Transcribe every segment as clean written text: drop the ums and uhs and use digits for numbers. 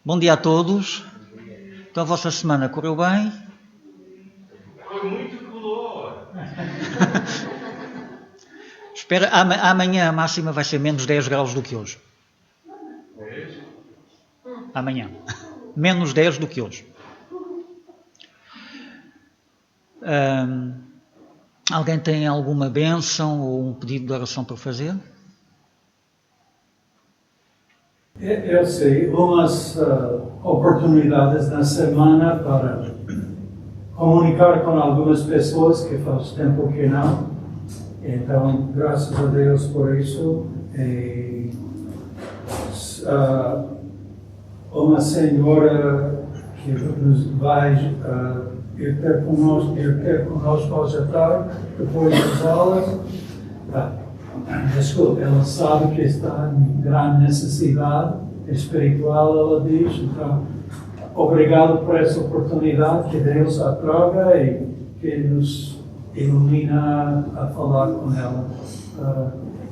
Bom dia a todos. Então a vossa semana correu bem? Foi muito calor. Espera, amanhã a máxima vai ser menos 10 graus do que hoje. Amanhã. Menos 10 do que hoje. Alguém tem alguma bênção ou um pedido de oração para fazer? Eu sei, umas oportunidades na semana para comunicar com algumas pessoas que faz tempo que não. Então, graças a Deus por isso. Uma senhora que nos vai ir ter conosco hoje à tarde, depois das aulas. Desculpe, ela sabe que está em grande necessidade espiritual, ela diz. Então, obrigado por essa oportunidade que Deus a traga e que nos ilumina a falar com ela.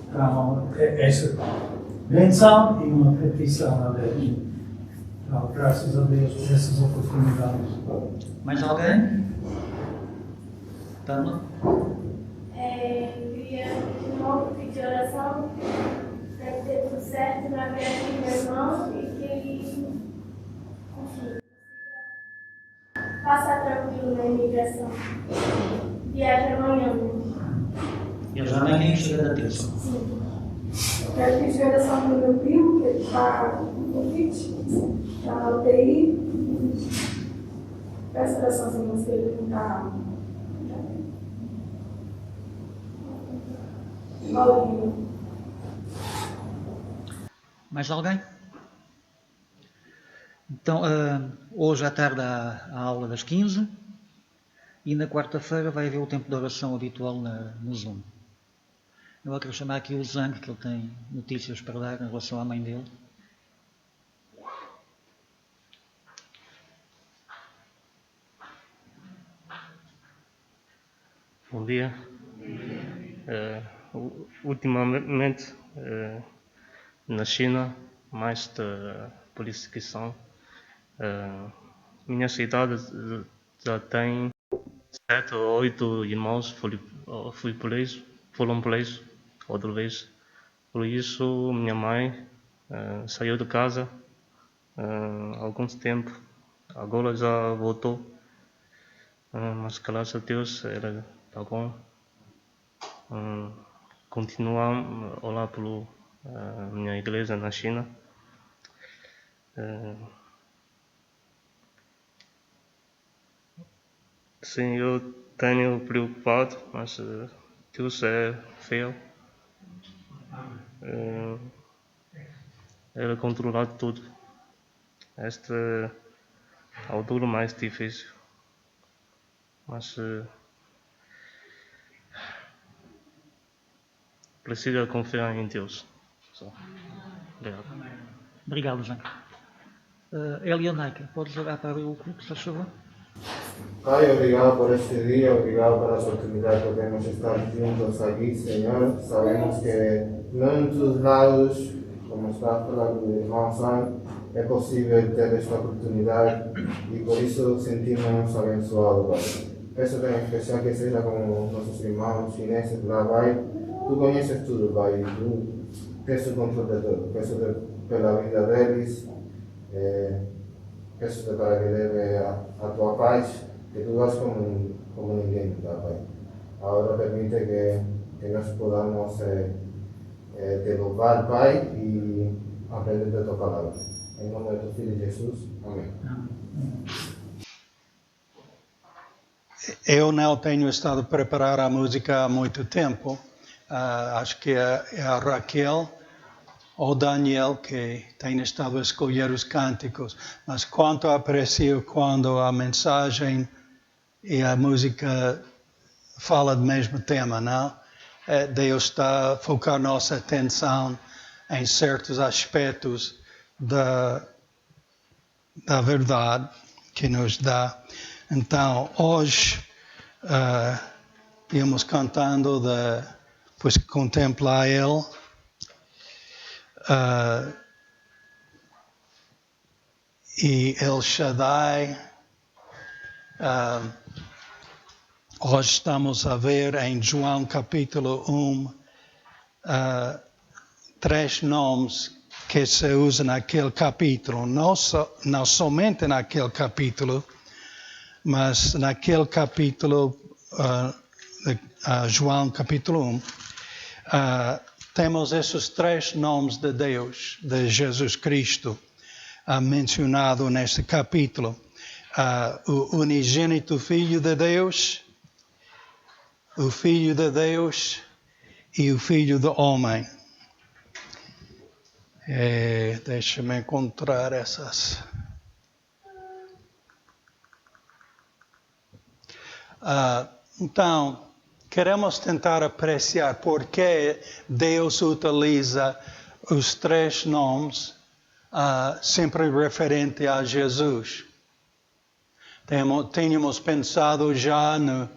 Então, essa benção e uma petição a Deus. Então, graças a Deus por essas oportunidades. Mais alguém? Tama? Queria de novo pedir oração para que dê tudo certo na viagem do meu irmão e que ele consiga passar tranquilo na imigração. Viagem amanhã. Eles amanhã chega da terça. Sim. Quero pedir oração para o meu primo, que ele está com Covid, está na UTI. Peço oraçãozinha se ele não está. Maurinho. Mais alguém? Então, hoje à tarde há a aula das 15 e na quarta-feira vai haver o tempo de oração habitual no Zoom. Eu quero chamar aqui o Zang, que ele tem notícias para dar em relação à mãe dele. Bom dia. Ultimamente, na China, mais de perseguição. Minha cidade já tem 7 ou 8 irmãos foram presos outra vez. Por isso, minha mãe saiu de casa há algum tempo. Agora já voltou. Mas graças a Deus está bom. Continuamos a orar pela minha igreja na China. Sim, eu tenho preocupado, mas Deus é fiel. Ele controla tudo. Esta é a altura mais difícil. Mas precisa confiar em Deus. Só. Obrigado. Obrigado, Zang. Elianaika, podes olhar para o culto, se faz favor? Pai, obrigado por este día, obrigado por la oportunidad que podemos estar juntos aquí, Señor. Sabemos que no en tus lados, como está falando el hermano San, es posible tener esta oportunidad y por eso sentimos abençoados, Pai. Peço en especial que sea como nuestros hermanos chineses, Pai. Tú conoces todo, Pai, tú tienes el control de todo. Peço por la vida de ellos, peço para que leve a tua paz, que tú vas como ninguém, Pai. Ahora permite que nós podamos te louvar, Pai, e aprender de tua palavra. Em nome do Filho Jesus. Amém. Eu não tenho estado a preparar a música há muito tempo. Acho que é a Raquel ou Daniel que tem estado a escolher os cânticos. Mas quanto aprecio quando a mensagem e a música falam do mesmo tema, não? Deus está a focar nossa atenção em certos aspectos da verdade que nos dá. Então, hoje, íamos cantando pois contemplar Ele. e El Shaddai. Hoje estamos a ver em João capítulo 1 3 nomes que se usam naquele capítulo, não somente naquele capítulo, mas naquele capítulo, João capítulo 1, temos esses 3 nomes de Deus, de Jesus Cristo, mencionado neste capítulo. O unigênito Filho de Deus, o Filho de Deus e o Filho do Homem. Deixa-me encontrar essas. Então, queremos tentar apreciar por que Deus utiliza os 3 nomes sempre referente a Jesus. Tínhamos pensado já no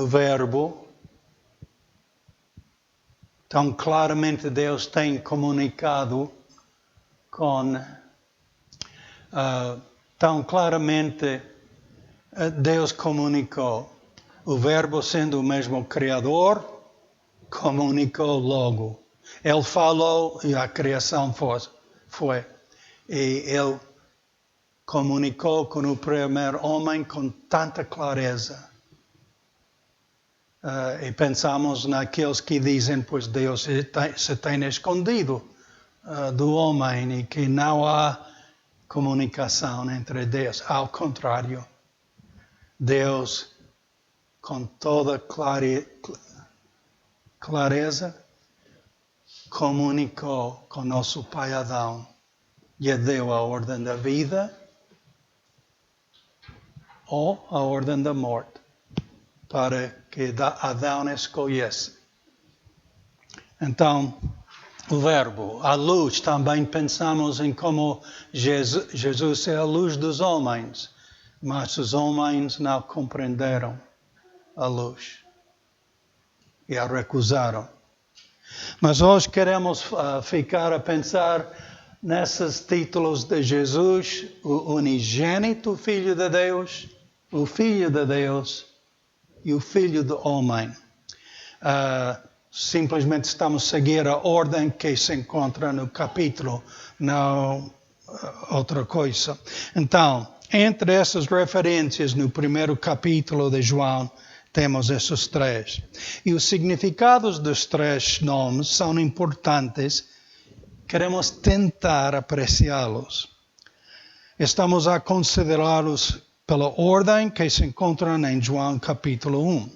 verbo. Tão claramente Deus tem comunicado tão claramente Deus comunicou. O verbo sendo o mesmo Criador, comunicou logo. Ele falou e a criação foi. E ele comunicou com o primeiro homem com tanta clareza. E pensamos naqueles que dizem, pois Deus se tem escondido do homem e que não há comunicação entre Deus. Ao contrário, Deus, com toda clareza, comunicou com nosso pai Adão e deu a ordem da vida ou a ordem da morte, para que Adão escolhesse. Então, o verbo, a luz, também pensamos em como Jesus é a luz dos homens, mas os homens não compreenderam a luz e a recusaram. Mas hoje queremos ficar a pensar nesses títulos de Jesus, o unigênito Filho de Deus, o Filho de Deus e o Filho do Homem. Simplesmente estamos a seguir a ordem que se encontra no capítulo, não outra coisa. Então, entre essas referências no primeiro capítulo de João, temos esses 3. E os significados dos 3 nomes são importantes. Queremos tentar apreciá-los. Estamos a considerá-los pela ordem que se encontram em João capítulo 1.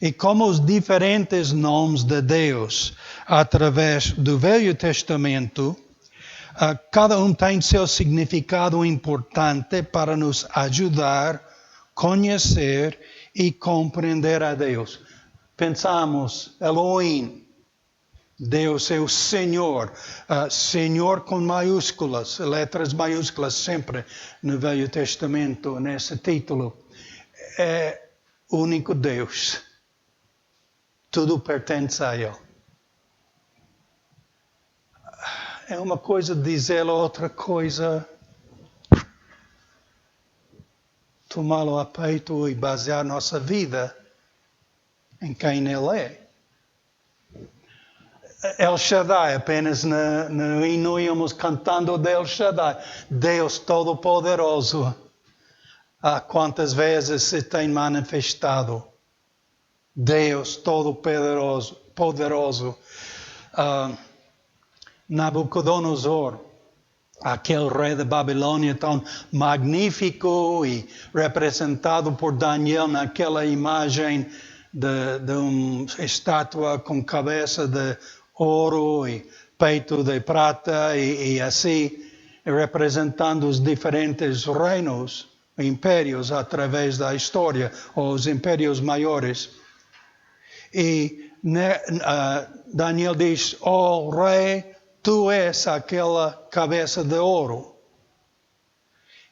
E como os diferentes nomes de Deus, através do Velho Testamento, cada um tem seu significado importante para nos ajudar a conhecer e compreender a Deus. Pensamos, Elohim, Deus é o Senhor, Senhor com maiúsculas, letras maiúsculas sempre no Velho Testamento, nesse título. É o único Deus. Tudo pertence a Ele. É uma coisa dizê-lo, outra coisa tomá-lo a peito e basear nossa vida em quem Ele é. El Shaddai, apenas no hino íamos cantando de El Shaddai, Deus Todo-Poderoso. Quantas vezes se tem manifestado Deus Todo-Poderoso. Nabucodonosor, aquele rei da Babilônia tão magnífico e representado por Daniel naquela imagem de uma estátua com cabeça de ouro e peito de prata e assim, representando os diferentes reinos, impérios através da história, ou os impérios maiores. E Daniel diz, rei, tu és aquela cabeça de ouro.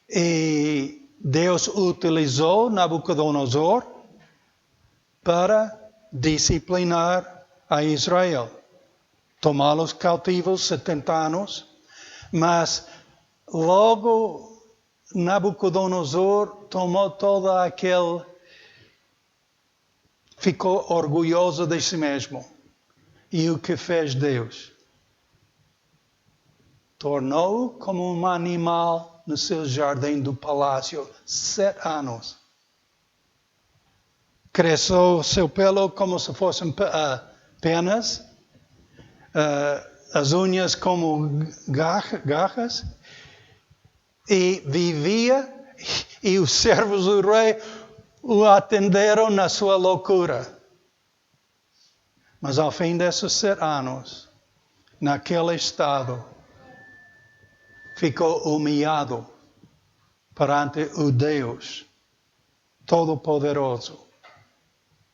E Deus utilizou Nabucodonosor para disciplinar a Israel. Tomá-los cautivos 70 anos, Mas logo Nabucodonosor tomou todo aquele... Ficou orgulhoso de si mesmo. E o que fez Deus? Tornou-o como um animal no seu jardim do palácio 7 anos. Cresceu seu pelo como se fossem penas, as unhas como garras, e vivia, e os servos do rei o atenderam na sua loucura. Mas ao fim desses 7 anos, naquele estado, ficou humilhado perante o Deus Todo-Poderoso,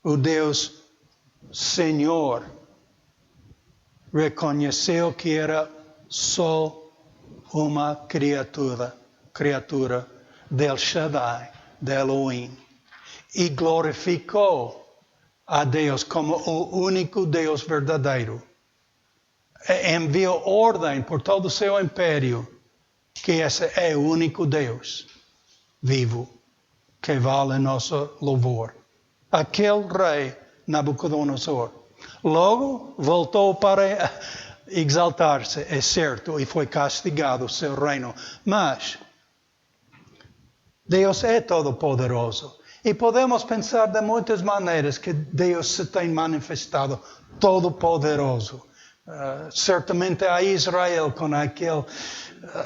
o Deus Senhor. Reconheceu que era só uma criatura del Shaddai, de Elohim, e glorificou a Deus como o único Deus verdadeiro. Enviou ordem por todo o seu império que esse é o único Deus vivo que vale nosso louvor. Aquele rei Nabucodonosor logo voltou para exaltar-se, é certo, e foi castigado o seu reino. Mas Deus é todo-poderoso. E podemos pensar de muitas maneiras que Deus se tem manifestado todo-poderoso. Certamente a Israel com aquele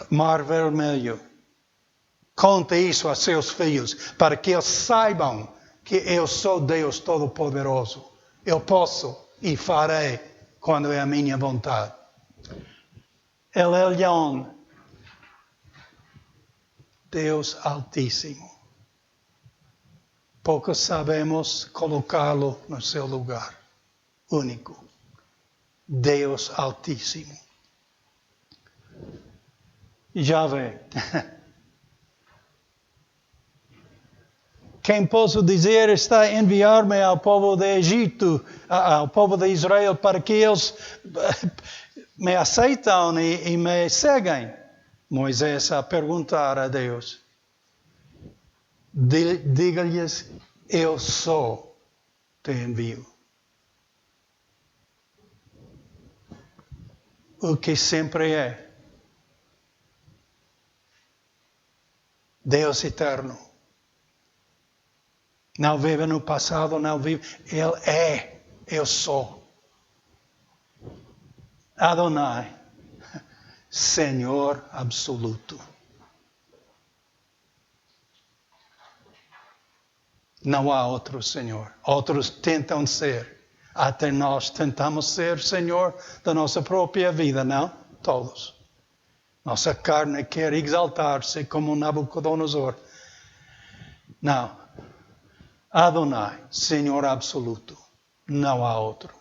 mar vermelho. Conta isso a seus filhos para que eles saibam que eu sou Deus todo-poderoso. Eu posso e farei quando é a minha vontade. El Elyon, Deus Altíssimo. Poucos sabemos colocá-lo no seu lugar. Único. Deus Altíssimo. Yahvé. Quem posso dizer está a enviar-me ao povo de Egito, ao povo de Israel, para que eles me aceitam e me seguem? Moisés a perguntar a Deus. Diga-lhes, eu sou, te envio. O que sempre é. Deus eterno. Não vive no passado, não vive. Ele é, eu sou. Adonai, Senhor absoluto. Não há outro Senhor. Outros tentam ser. Até nós tentamos ser Senhor da nossa própria vida, não? Todos. Nossa carne quer exaltar-se como Nabucodonosor. Não. Adonai, Senhor absoluto. Não há outro.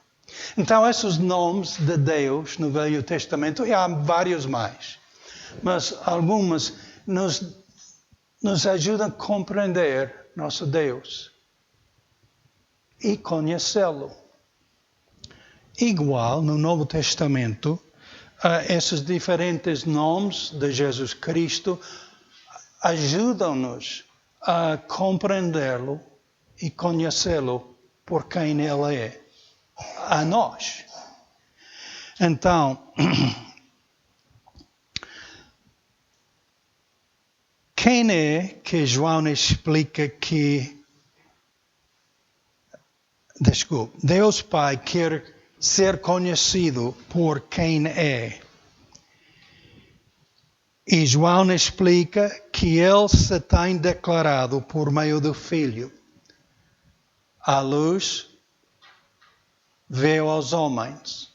Então, esses nomes de Deus no Velho Testamento, e há vários mais, mas algumas nos ajudam a compreender nosso Deus e conhecê-lo. Igual no Novo Testamento, esses diferentes nomes de Jesus Cristo ajudam-nos a compreendê-lo e conhecê-lo por quem Ele é a nós. Então, quem é que João explica que... Desculpe, Deus Pai quer ser conhecido por quem é. E João explica que Ele se tem declarado por meio do Filho. A luz veio aos homens.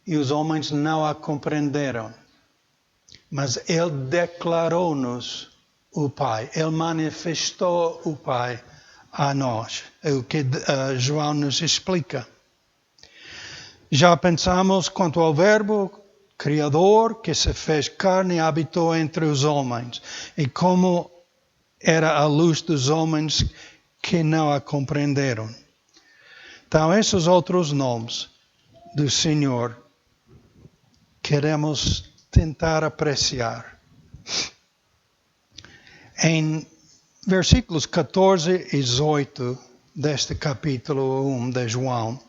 E os homens não a compreenderam. Mas Ele declarou-nos o Pai. Ele manifestou o Pai a nós. É o que João nos explica. Já pensamos quanto ao Verbo Criador que se fez carne e habitou entre os homens. E como era a luz dos homens que não a compreenderam. Então, esses outros nomes do Senhor queremos tentar apreciar. Em versículos 14 e 18 deste capítulo 1 de João,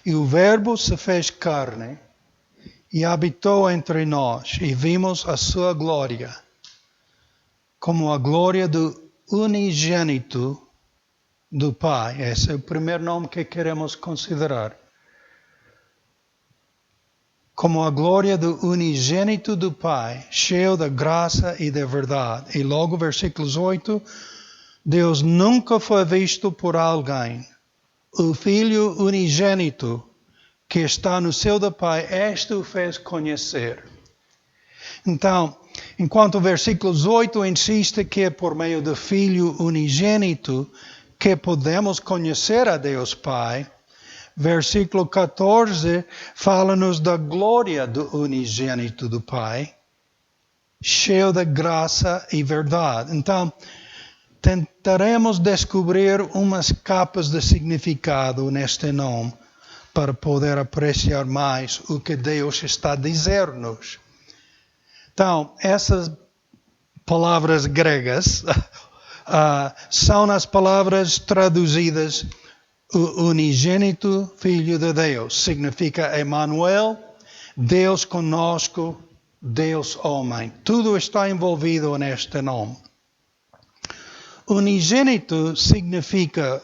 e o Verbo se fez carne e habitou entre nós, e vimos a sua glória, como a glória do unigênito do Pai. Esse é o primeiro nome que queremos considerar. Como a glória do unigênito do Pai, cheio de graça e de verdade. E logo, versículos 8, Deus nunca foi visto por alguém. O Filho unigênito que está no seio do Pai, este o fez conhecer. Então, enquanto o versículos 8 insiste que é por meio do Filho unigênito que podemos conhecer a Deus Pai, versículo 14 fala-nos da glória do unigênito do Pai, cheio de graça e verdade. Então, tentaremos descobrir umas capas de significado neste nome para poder apreciar mais o que Deus está a dizer-nos. Então, essas palavras gregas são as palavras traduzidas o unigênito Filho de Deus. Significa Emmanuel, Deus conosco, Deus homem. Tudo está envolvido neste nome. Unigênito significa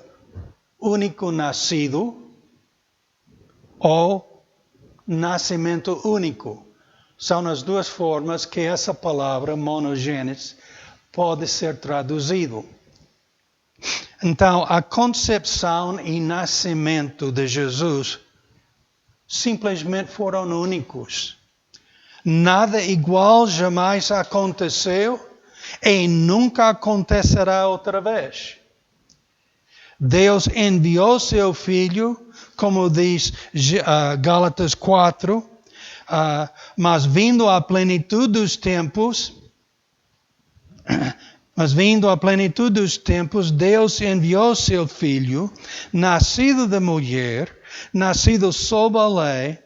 único nascido ou nascimento único. São as duas formas que essa palavra, monogênesis, pode ser traduzido. Então, a concepção e nascimento de Jesus simplesmente foram únicos. Nada igual jamais aconteceu e nunca acontecerá outra vez. Deus enviou seu Filho, como diz Gálatas 4, mas vindo à plenitude dos tempos, Deus enviou seu Filho, nascido de mulher, nascido sob a lei,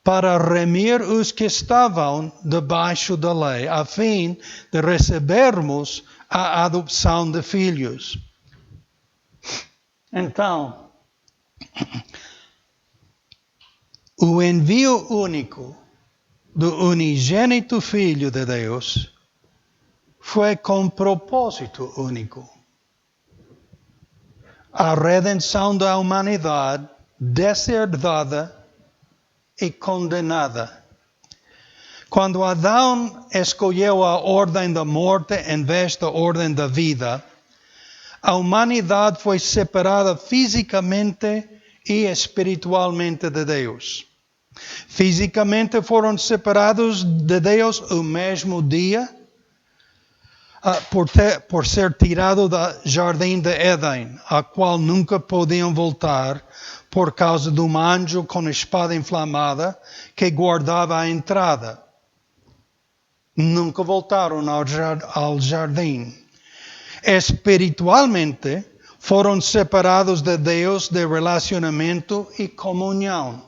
para remir os que estavam debaixo da lei, a fim de recebermos a adoção de filhos. Então, o envio único do unigênito Filho de Deus foi com propósito único. A redenção da humanidade deserdada e condenada. Quando Adão escolheu a ordem da morte em vez da ordem da vida, a humanidade foi separada fisicamente e espiritualmente de Deus. Fisicamente foram separados de Deus o mesmo dia, por ser tirado do jardim de Éden, a qual nunca podiam voltar por causa de um anjo com espada inflamada que guardava a entrada. Nunca voltaram ao jardim. Espiritualmente, foram separados de Deus de relacionamento e comunhão.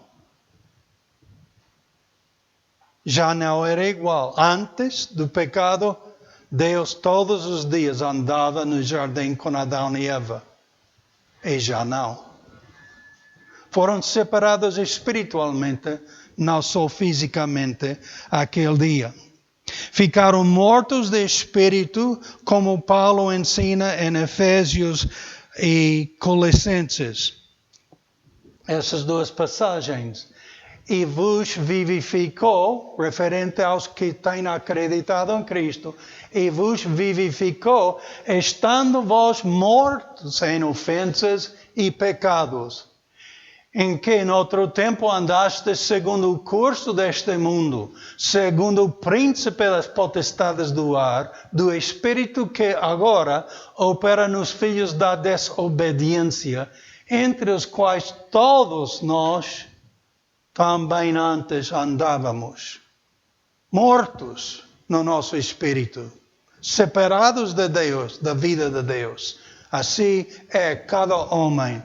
Já não era igual. Antes do pecado, Deus todos os dias andava no jardim com Adão e Eva. E já não. Foram separados espiritualmente, não só fisicamente, aquele dia. Ficaram mortos de espírito, como Paulo ensina em Efésios e Colossenses. Essas duas passagens. E vos vivificou, referente aos que têm acreditado em Cristo, e vos vivificou, estando vós mortos em ofensas e pecados, em que em outro tempo andastes segundo o curso deste mundo, segundo o príncipe das potestades do ar, do espírito que agora opera nos filhos da desobediência, entre os quais todos nós também antes andávamos, mortos no nosso espírito, separados de Deus, da vida de Deus. Assim é cada homem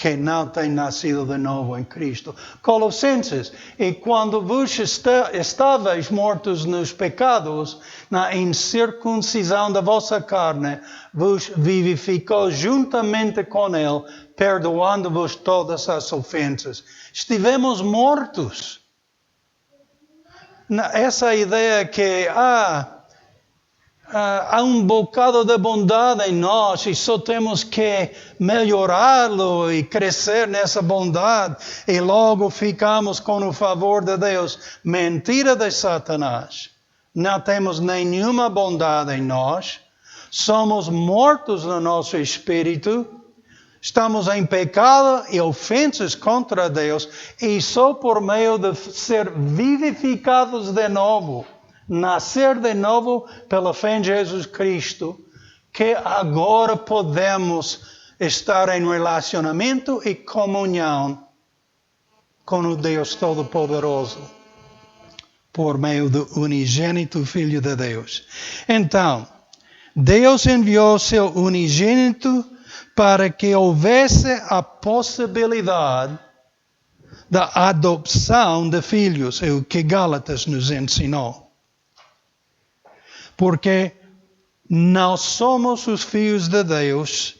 que não têm nascido de novo em Cristo. Colossenses, e quando vos estáveis mortos nos pecados, na incircuncisão da vossa carne, vos vivificou juntamente com Ele, perdoando-vos todas as ofensas. Estivemos mortos. Essa ideia que há um bocado de bondade em nós e só temos que melhorá-lo e crescer nessa bondade e logo ficamos com o favor de Deus. Mentira de Satanás. Não temos nenhuma bondade em nós. Somos mortos no nosso espírito. Estamos em pecado e ofensas contra Deus e só por meio de ser vivificados de novo, nascer de novo pela fé em Jesus Cristo, que agora podemos estar em relacionamento e comunhão com o Deus Todo-Poderoso, por meio do unigênito Filho de Deus. Então, Deus enviou seu unigênito para que houvesse a possibilidade da adopção de filhos, é o que Gálatas nos ensinou. Porque não somos os filhos de Deus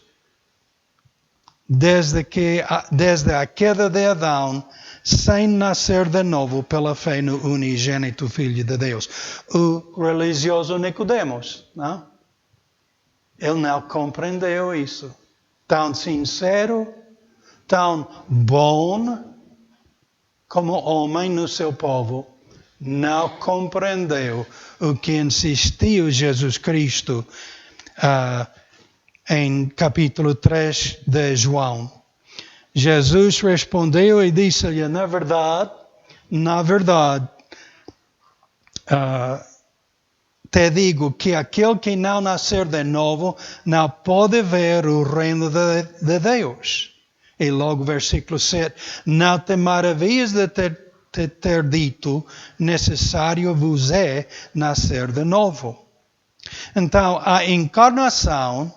desde a queda de Adão, sem nascer de novo pela fé no unigênito Filho de Deus. O religioso Nicodemos, não? Ele não compreendeu isso. Tão sincero, tão bom como homem no seu povo, não compreendeu o que insistiu Jesus Cristo em capítulo 3 de João. Jesus respondeu e disse-lhe, na verdade, te digo que aquele que não nascer de novo não pode ver o reino de Deus. E logo versículo 7, não te maravilhas de ter dito, necessário vos é nascer de novo. Então, a encarnação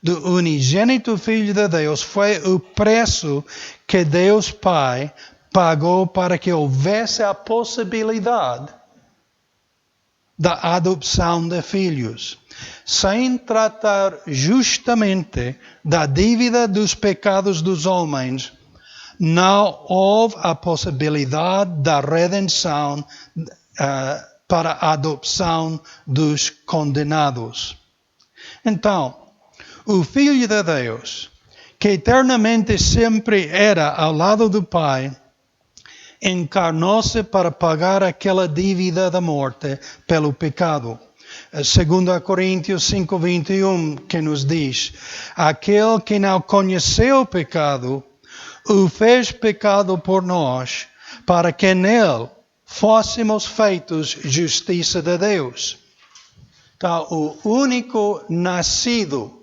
do unigênito Filho de Deus foi o preço que Deus Pai pagou para que houvesse a possibilidade da adopção de filhos, sem tratar justamente da dívida dos pecados dos homens, não houve a possibilidade da redenção para a adopção dos condenados. Então, o Filho de Deus, que eternamente sempre era ao lado do Pai, encarnou-se para pagar aquela dívida da morte pelo pecado. 2 Coríntios 5:21, que nos diz, aquele que não conheceu o pecado, o fez pecado por nós, para que nele fôssemos feitos justiça de Deus. Então, o único nascido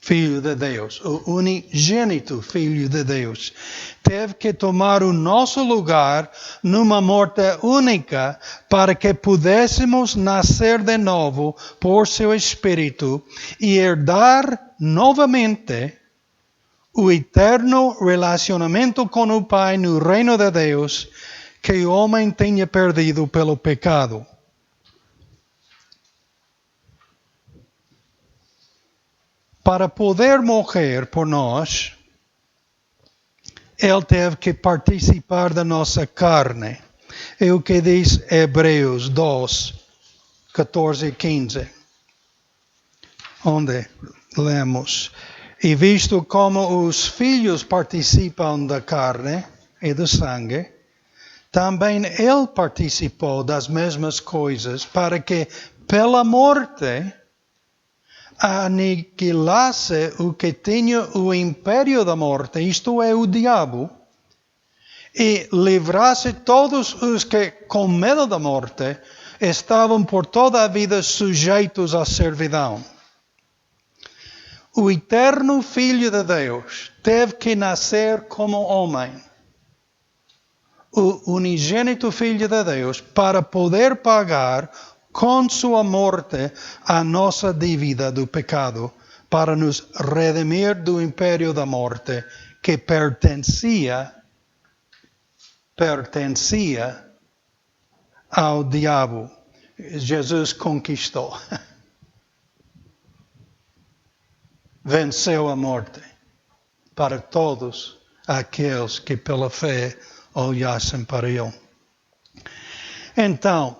Filho de Deus, o unigênito Filho de Deus, teve que tomar o nosso lugar numa morte única para que pudéssemos nascer de novo por seu Espírito e herdar novamente o eterno relacionamento com o Pai no reino de Deus que o homem tinha perdido pelo pecado. Para poder morrer por nós, Ele teve que participar da nossa carne. É o que diz Hebreus 2, 14 e 15. Onde lemos, e visto como os filhos participam da carne e do sangue, também Ele participou das mesmas coisas, para que pela morte aniquilasse o que tinha o império da morte, isto é, o diabo, e livrasse todos os que, com medo da morte, estavam por toda a vida sujeitos à servidão. O eterno Filho de Deus teve que nascer como homem, o unigênito Filho de Deus, para poder pagar com sua morte a nossa dívida do pecado, para nos redimir do império da morte, que pertencia ao diabo. Jesus conquistou. Venceu a morte para todos aqueles que pela fé olhassem para Ele. Então,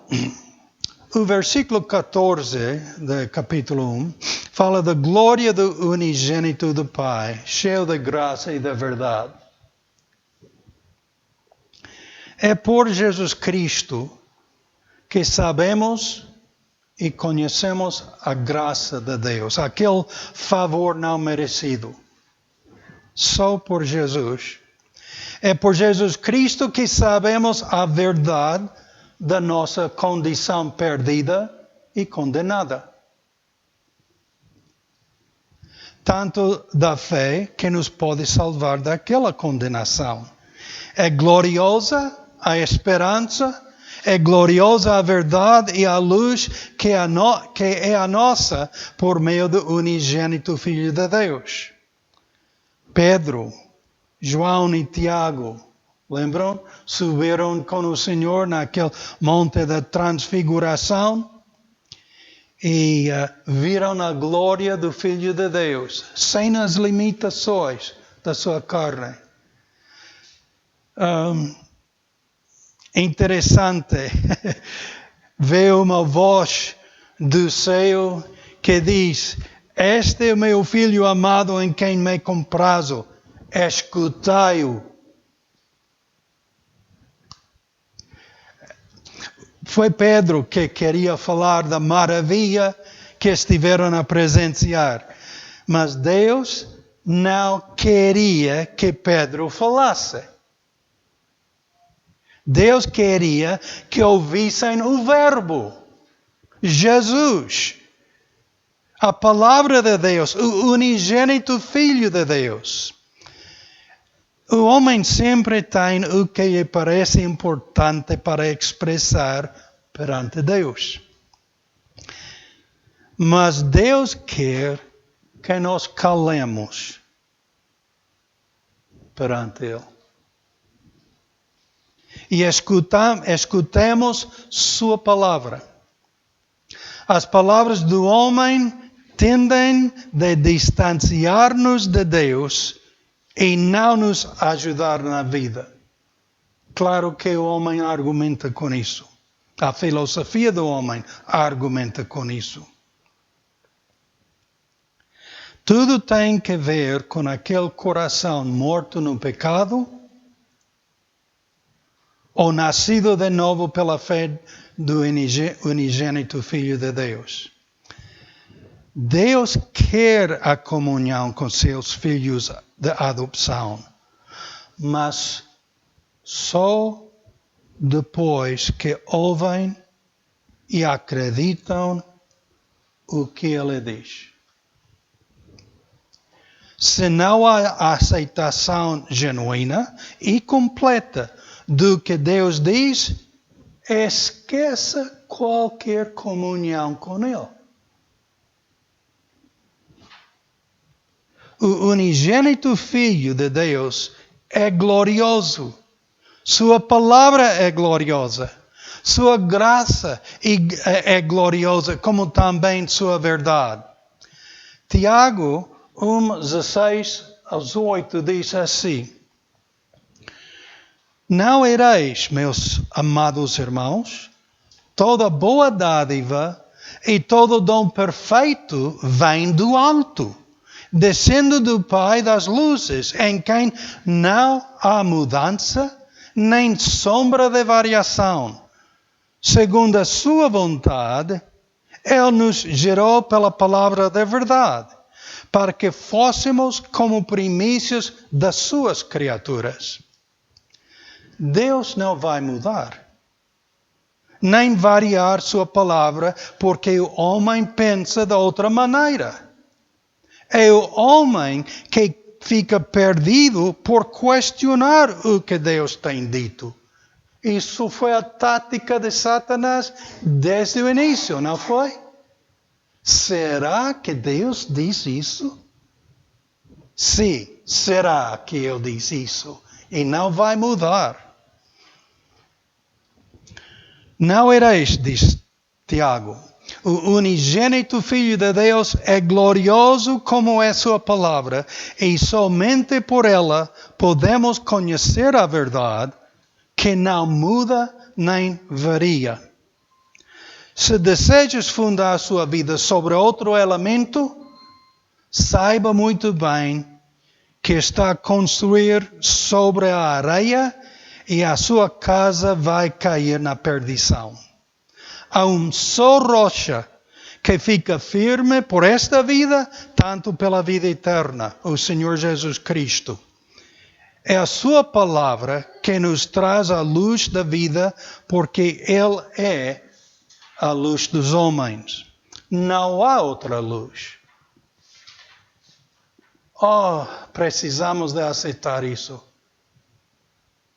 o versículo 14 do capítulo 1 fala da glória do unigênito do Pai, cheio de graça e de verdade. É por Jesus Cristo que sabemos e conhecemos a graça de Deus, aquele favor não merecido. Só por Jesus. É por Jesus Cristo que sabemos a verdade da nossa condição perdida e condenada. Tanto da fé que nos pode salvar daquela condenação. É gloriosa a esperança, é gloriosa a verdade e a luz que é a nossa por meio do unigênito Filho de Deus. Pedro, João e Tiago, lembram? Subiram com o Senhor naquele monte da transfiguração e viram a glória do Filho de Deus, sem as limitações da sua carne. Interessante ver uma voz do céu que diz: este é o meu filho amado em quem me comprazo, escutai-o. Foi Pedro que queria falar da maravilha que estiveram a presenciar, mas Deus não queria que Pedro falasse. Deus queria que ouvissem o Verbo, Jesus, a palavra de Deus, o unigênito Filho de Deus. O homem sempre tem o que lhe parece importante para expressar perante Deus. Mas Deus quer que nós calemos perante Ele. E escutemos sua palavra. As palavras do homem tendem a distanciar-nos de Deus e não nos ajudar na vida. Claro que o homem argumenta com isso. A filosofia do homem argumenta com isso. Tudo tem que ver com aquele coração morto no pecado ou nascido de novo pela fé do unigênito Filho de Deus. Deus quer a comunhão com seus filhos de adoção, mas só depois que ouvem e acreditam o que Ele diz. Se não há aceitação genuína e completa do que Deus diz, esqueça qualquer comunhão com Ele. O unigênito Filho de Deus é glorioso. Sua palavra é gloriosa. Sua graça é gloriosa, como também sua verdade. Tiago 1:16-18 diz assim: não ireis, meus amados irmãos, toda boa dádiva e todo dom perfeito vem do alto, descendo do Pai das luzes, em quem não há mudança, nem sombra de variação. Segundo a sua vontade, Ele nos gerou pela palavra da verdade, para que fôssemos como primícias das suas criaturas. Deus não vai mudar, nem variar sua palavra, porque o homem pensa de outra maneira. É o homem que fica perdido por questionar o que Deus tem dito. Isso foi a tática de Satanás desde o início, não foi? Será que Deus diz isso? Sim, será que Ele diz isso? E não vai mudar. Não era isto, diz Tiago. O unigênito Filho de Deus é glorioso como é sua palavra, e somente por ela podemos conhecer a verdade, que não muda nem varia. Se desejas fundar sua vida sobre outro elemento, saiba muito bem que está a construir sobre a areia e a sua casa vai cair na perdição. Há só rocha que fica firme por esta vida, tanto pela vida eterna, o Senhor Jesus Cristo. É a sua palavra que nos traz a luz da vida, porque Ele é a luz dos homens. Não há outra luz. Precisamos de aceitar isso.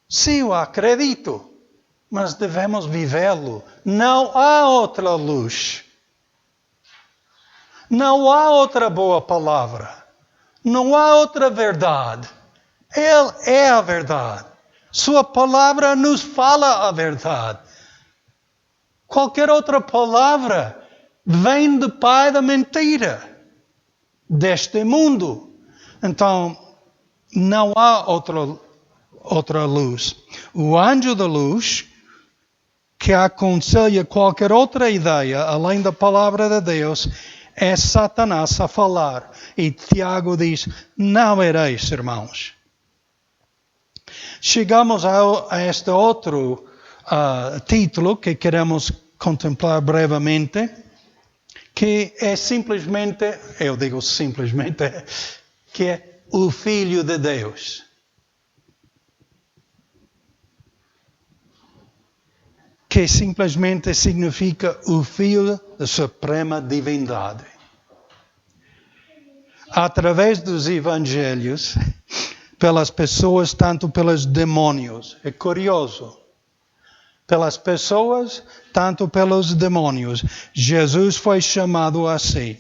Sim, eu acredito, mas devemos vivê-lo. Não há outra luz. Não há outra boa palavra. Não há outra verdade. Ele é a verdade. Sua palavra nos fala a verdade. Qualquer outra palavra vem do pai da mentira, deste mundo. Então, não há outra luz. O anjo da luz, que aconselha qualquer outra ideia além da palavra de Deus, é Satanás a falar. E Tiago diz, não ereis, irmãos. Chegamos a este outro título que queremos contemplar brevemente, que é simplesmente, eu digo simplesmente, que é o Filho de Deus. Que simplesmente significa o Filho da Suprema Divindade. Através dos Evangelhos, pelas pessoas, tanto pelos demônios. É curioso. Pelas pessoas, tanto pelos demônios. Jesus foi chamado assim.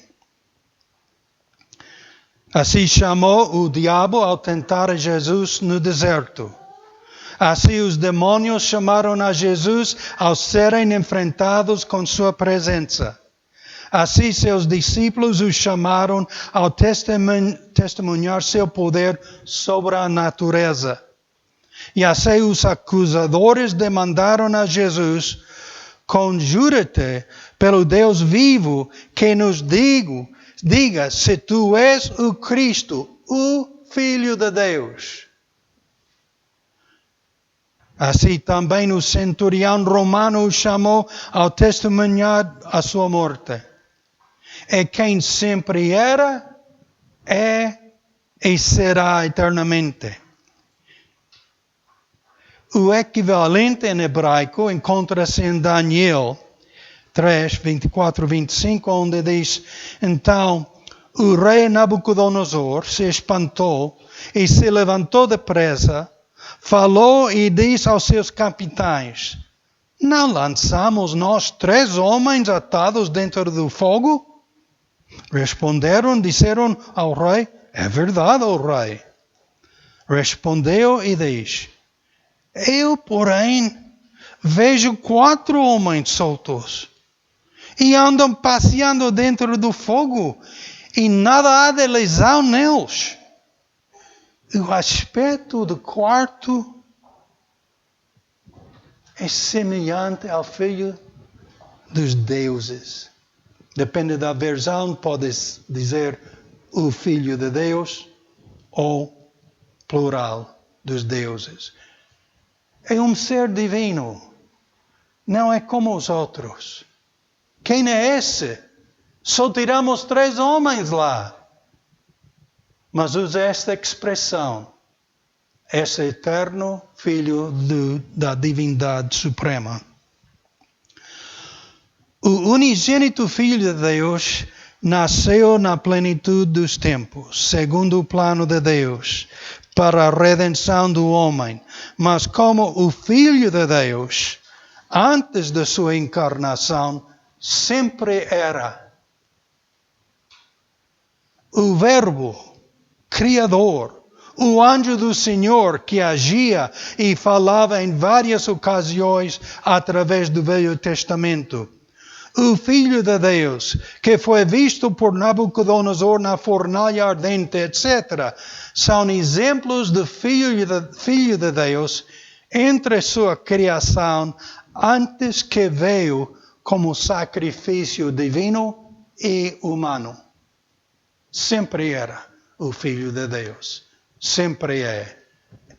Assim chamou o diabo ao tentar Jesus no deserto. Assim os demônios chamaram a Jesus ao serem enfrentados com sua presença. Assim seus discípulos o chamaram ao testemunhar seu poder sobre a natureza. E assim os acusadores demandaram a Jesus, conjura-te pelo Deus vivo que nos diga se tu és o Cristo, o Filho de Deus. Assim também o centurião romano o chamou ao testemunhar a sua morte. É quem sempre era, é e será eternamente. O equivalente em hebraico encontra-se em Daniel 3, 24, 25, onde diz, então o rei Nabucodonosor se espantou e se levantou depressa, falou e disse aos seus capitães, não lançamos nós 3 homens atados dentro do fogo? Responderam, disseram ao rei, é verdade, ó rei. Respondeu e diz, eu, porém, vejo 4 homens soltos e andam passeando dentro do fogo e nada há de lesão neles. O aspecto do quarto é semelhante ao Filho dos deuses. Depende da versão, podes dizer o Filho de Deus ou plural dos deuses. É um ser divino, não é como os outros. Quem é esse? Só tiramos 3 homens lá. Mas usa esta expressão, esse eterno Filho da divindade suprema. O unigênito Filho de Deus nasceu na plenitude dos tempos, segundo o plano de Deus, para a redenção do homem. Mas como o Filho de Deus, antes da sua encarnação, sempre era. O Verbo Criador, o anjo do Senhor que agia e falava em várias ocasiões através do Velho Testamento. O Filho de Deus, que foi visto por Nabucodonosor na fornalha ardente, etc., são exemplos do Filho de Deus entre sua criação antes que veio como sacrifício divino e humano. Sempre era o Filho de Deus. Sempre é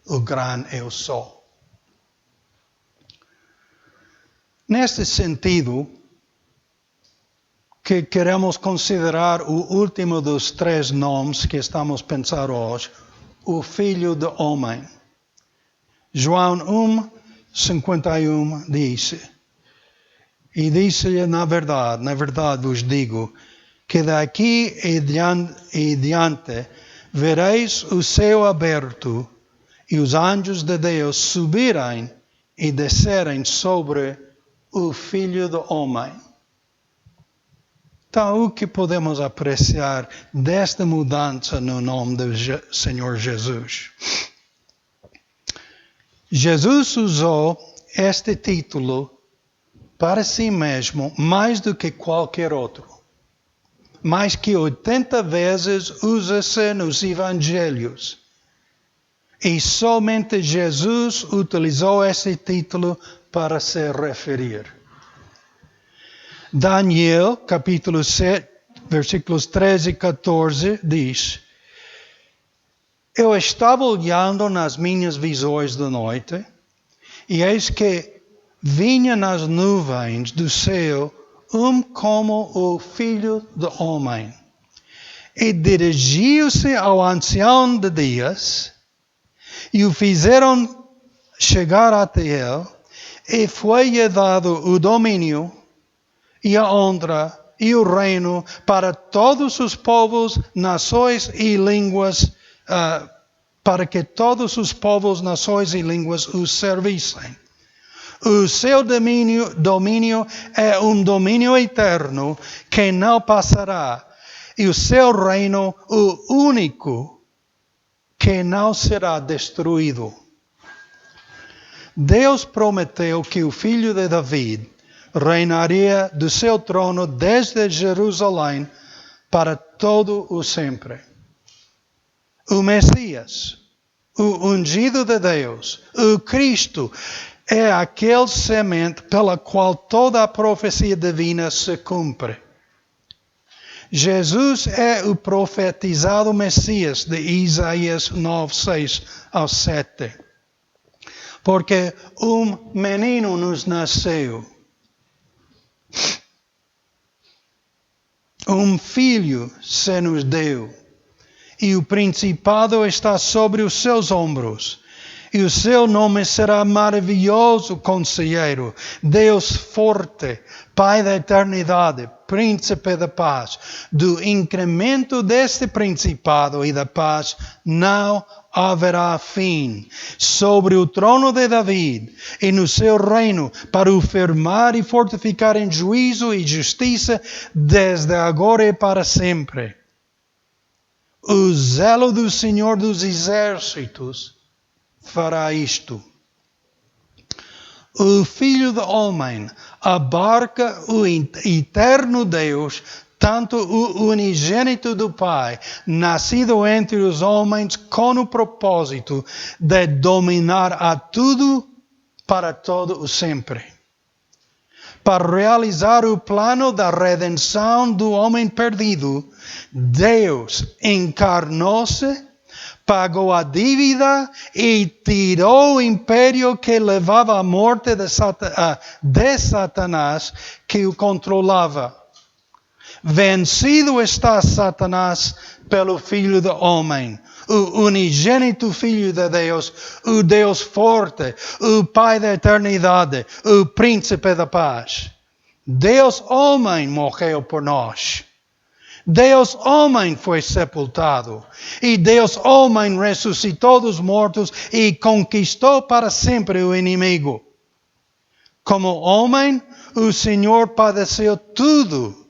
o grande eu sou. Neste sentido, que queremos considerar o último dos 3 nomes que estamos pensando hoje, o Filho do Homem. João 1:51 disse, e disse-lhe na verdade vos digo, que daqui e diante vereis o céu aberto e os anjos de Deus subirem e descerem sobre o Filho do Homem. Então, o que podemos apreciar desta mudança no nome do Senhor Jesus? Jesus usou este título para si mesmo mais do que qualquer outro. Mais que 80 vezes usa-se nos evangelhos. E somente Jesus utilizou esse título para se referir. Daniel, capítulo 7, versículos 13 e 14, diz: Eu estava olhando nas minhas visões da noite, e eis que vinha nas nuvens do céu como o Filho do Homem. E dirigiu-se ao ancião de dias, e o fizeram chegar até ele, e foi-lhe dado o domínio, e a honra, e o reino para todos os povos, nações e línguas, para que todos os povos, nações e línguas o servissem. O seu domínio é um domínio eterno que não passará, e o seu reino, o único, que não será destruído. Deus prometeu que o filho de David reinaria do seu trono desde Jerusalém para todo o sempre. O Messias, o ungido de Deus, o Cristo, é aquele semente pela qual toda a profecia divina se cumpre. Jesus é o profetizado Messias de Isaías 9, 6 ao 7. Porque um menino nos nasceu. Um filho se nos deu, e o principado está sobre os seus ombros, e o seu nome será maravilhoso Conselheiro, Deus forte, Pai da eternidade, Príncipe da paz. Do incremento deste principado e da paz não haverá fim sobre o trono de David e no seu reino, para o firmar e fortificar em juízo e justiça desde agora e para sempre. O zelo do Senhor dos Exércitos fará isto. O Filho do Homem abarca o eterno Deus, tanto o unigênito do Pai, nascido entre os homens com o propósito de dominar a tudo para todo o sempre. Para realizar o plano da redenção do homem perdido, Deus encarnou-se, pagou a dívida e tirou o império que levava à morte de Satanás, que o controlava. Vencido está Satanás pelo Filho do Homem, o unigênito Filho de Deus, o Deus forte, o Pai da eternidade, o Príncipe da paz. Deus homem morreu por nós. Deus homem foi sepultado. E Deus homem ressuscitou dos mortos e conquistou para sempre o inimigo. Como homem, o Senhor padeceu tudo.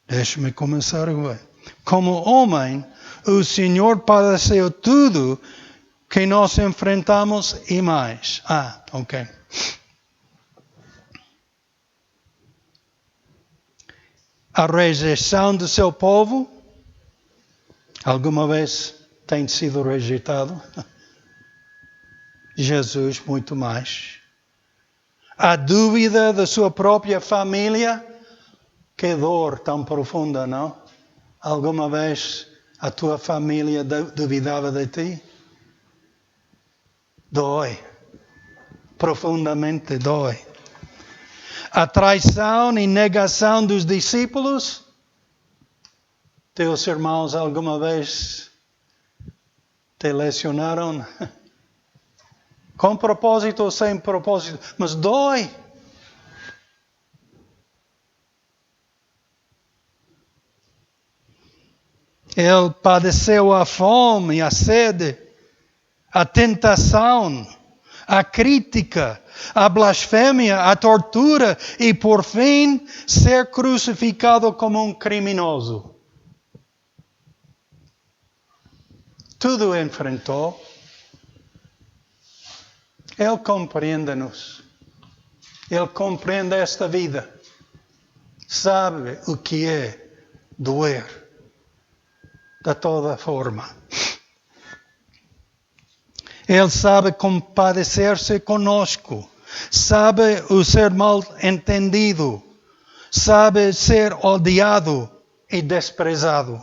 Deixa-me começar agora. Como homem, o Senhor padeceu tudo que nós enfrentamos e mais. Ok. A rejeição do seu povo, alguma vez tem sido rejeitado? Jesus, muito mais. A dúvida da sua própria família, que dor tão profunda, não? Alguma vez a tua família duvidava de ti? Dói. Profundamente dói. A traição e negação dos discípulos? Teus irmãos alguma vez te lesionaram? Com propósito ou sem propósito? Mas dói. Ele padeceu a fome, a sede, a tentação, a crítica, a blasfêmia, a tortura e, por fim, ser crucificado como um criminoso. Tudo enfrentou. Ele compreende-nos. Ele compreende esta vida. Sabe o que é doer. De toda forma. Ele sabe compadecer-se conosco. Sabe o ser mal entendido. Sabe ser odiado e desprezado.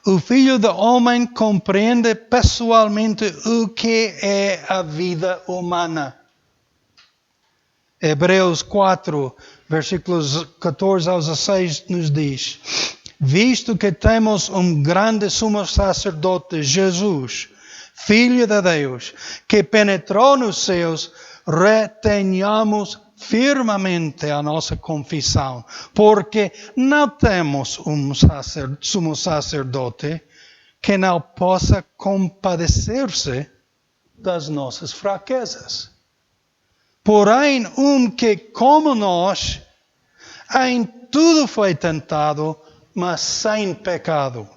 O Filho do Homem compreende pessoalmente o que é a vida humana. Hebreus 4, versículos 14 ao 16 nos diz: visto que temos um grande sumo sacerdote, Jesus, Filho de Deus, que penetrou nos céus, retenhamos firmemente a nossa confissão, porque não temos um sumo sacerdote que não possa compadecer-se das nossas fraquezas. Porém, que, como nós, em tudo foi tentado, mas sem pecado.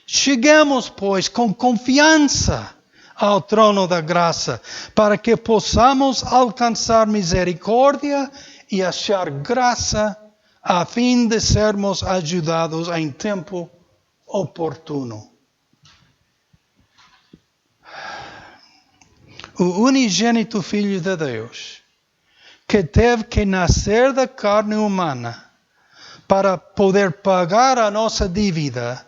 Chegamos, pois, com confiança ao trono da graça, para que possamos alcançar misericórdia e achar graça, a fim de sermos ajudados em tempo oportuno. O unigênito Filho de Deus, que teve que nascer da carne humana, para poder pagar a nossa dívida,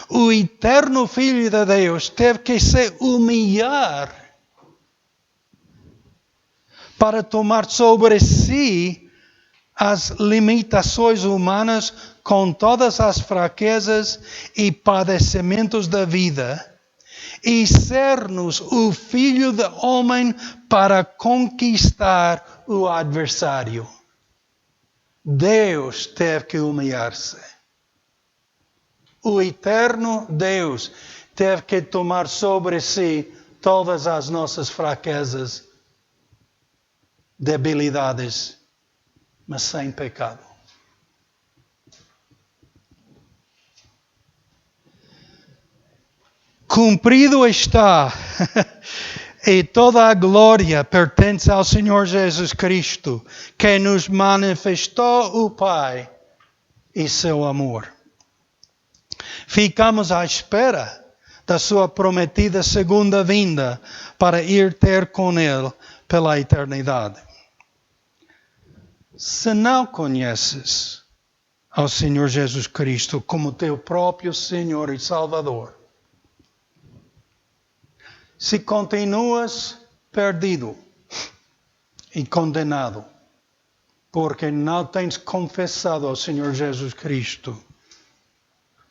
o eterno Filho de Deus teve que se humilhar para tomar sobre si as limitações humanas com todas as fraquezas e padecimentos da vida e ser-nos o Filho do Homem para conquistar o adversário. Deus teve que humilhar-se. O eterno Deus teve que tomar sobre si todas as nossas fraquezas, debilidades, mas sem pecado. Cumprido está, e toda a glória pertence ao Senhor Jesus Cristo, que nos manifestou o Pai e seu amor. Ficamos à espera da sua prometida segunda vinda para ir ter com Ele pela eternidade. Se não conheces ao Senhor Jesus Cristo como teu próprio Senhor e Salvador, se continuas perdido e condenado, porque não tens confessado ao Senhor Jesus Cristo,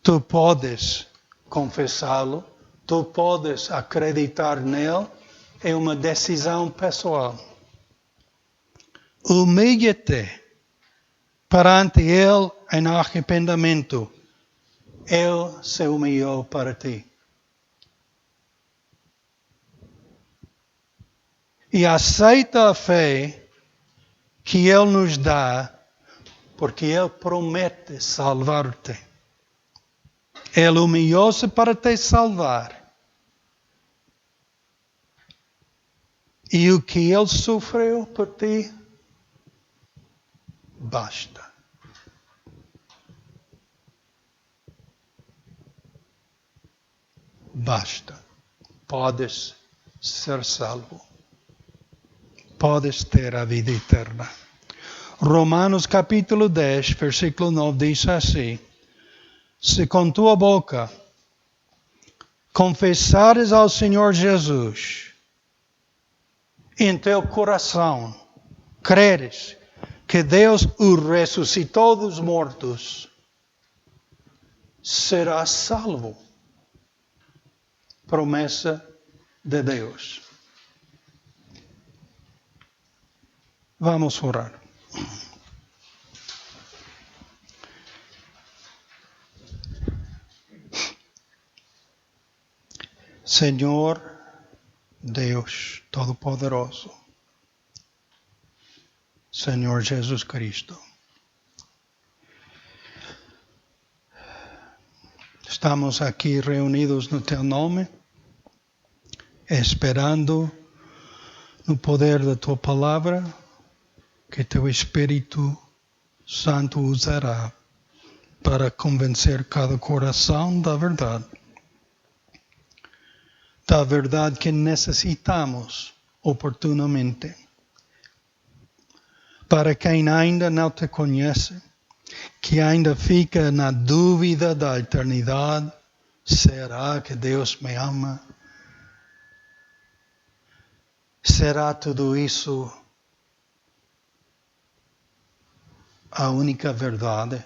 tu podes confessá-lo, tu podes acreditar nele, é uma decisão pessoal. Humilha-te perante ele em arrependimento. Ele se humilhou para ti. E aceita a fé que Ele nos dá porque Ele promete salvar-te. Ele humilhou-se para te salvar. E o que Ele sofreu por ti, basta. Basta. Podes ser salvo. Podes ter a vida eterna. Romanos capítulo 10, versículo 9 diz assim: se com tua boca confessares ao Senhor Jesus, em teu coração creres que Deus o ressuscitou dos mortos, serás salvo. Promessa de Deus. Vamos orar. Senhor Deus Todo-Poderoso, Senhor Jesus Cristo, estamos aqui reunidos no Teu nome, esperando no poder da Tua Palavra que Teu Espírito Santo usará para convencer cada coração da verdade que necessitamos oportunamente. Para quem ainda não te conhece, que ainda fica na dúvida da eternidade, será que Deus me ama? Será tudo isso a única verdade?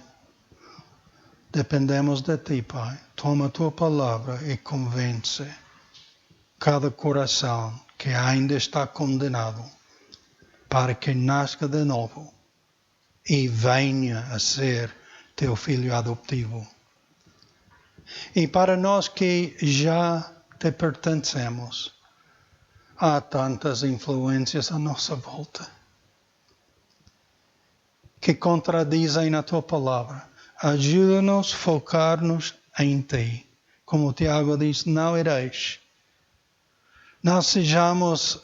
Dependemos de Ti, Pai. Toma a Tua palavra e convence cada coração que ainda está condenado para que nasça de novo e venha a ser Teu filho adoptivo. E para nós que já Te pertencemos, há tantas influências à nossa volta que contradizem a Tua palavra. Ajuda-nos a focar-nos em Ti. Como Tiago diz, não ireis. Não sejamos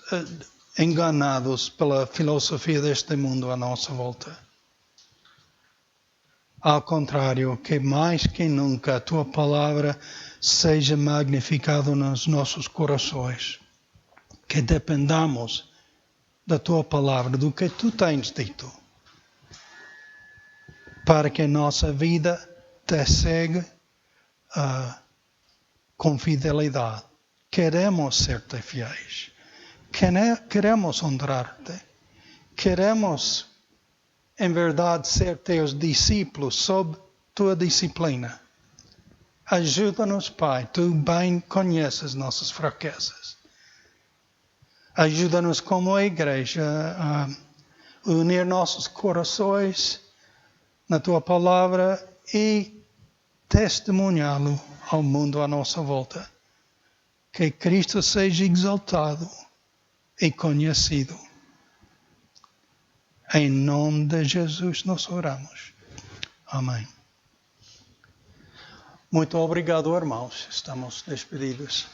enganados pela filosofia deste mundo à nossa volta. Ao contrário, que mais que nunca a Tua palavra seja magnificada nos nossos corações. Que dependamos da Tua palavra, do que Tu tens dito. Para que a nossa vida Te segue com fidelidade. Queremos ser-Te fiéis. Queremos honrar-Te. Queremos, em verdade, ser Teus discípulos sob Tua disciplina. Ajuda-nos, Pai. Tu bem conheces nossas fraquezas. Ajuda-nos como a igreja a unir nossos corações na Tua palavra e testemunhá-lo ao mundo à nossa volta. Que Cristo seja exaltado e conhecido. Em nome de Jesus nós oramos. Amém. Muito obrigado, irmãos. Estamos despedidos.